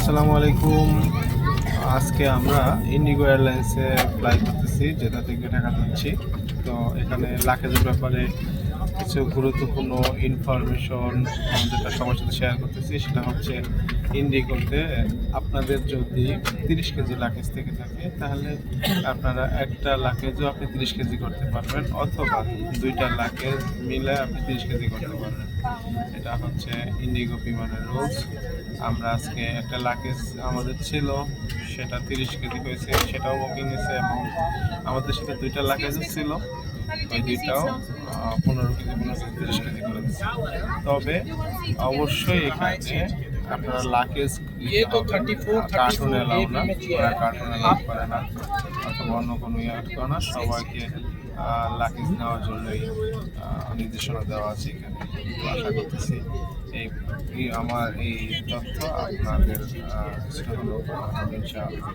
আসসালামু আলাইকুম। আজকে আমরা ইন্ডিগো এয়ারলাইন্সে ফ্লাই করতেছি, যেটা থেকে ঢাকা যাচ্ছি। তো এখানে লাগেজের ব্যাপারে কিছু গুরুত্বপূর্ণ ইনফরমেশন যেটা সবার সাথে শেয়ার করতেছি, সেটা হচ্ছে ইন্ডিগোতে আপনাদের যদি 30 কেজি লাগেজ থেকে থাকে, তাহলে আপনারা একটা লাগেজও আপনি 30 কেজি করতে পারবেন, অথবা দুইটা লাগেজ মিলে আপনি 30 কেজি করতে পারবেন। এটা হচ্ছে ইন্ডিগো বিমানের রুলস। আমরা আজকে একটা লাগেজ আমাদের ছিল, সেটা 30 কেজি হয়েছে, সেটাও বুকিং হয়েছে, এবং আমাদের সাথে দুইটা লাগেজও ছিল, ওই দুইটাও 15 কেজি 30 কেজি করে দিচ্ছে। তবে অবশ্যই এখানে আপনারা লাগেজ কার্টুন এলাও না, কার্টুন এলাও করে না, অথবা অন্য কোনো ইয়ার করে না। সবাইকে লাগেজ নেওয়ার জন্যই নির্দেশনা দেওয়া আছে এখানে। তো আশা করতেছি আমার এই তথ্য আপনাদের ইনশাআল্লাহ।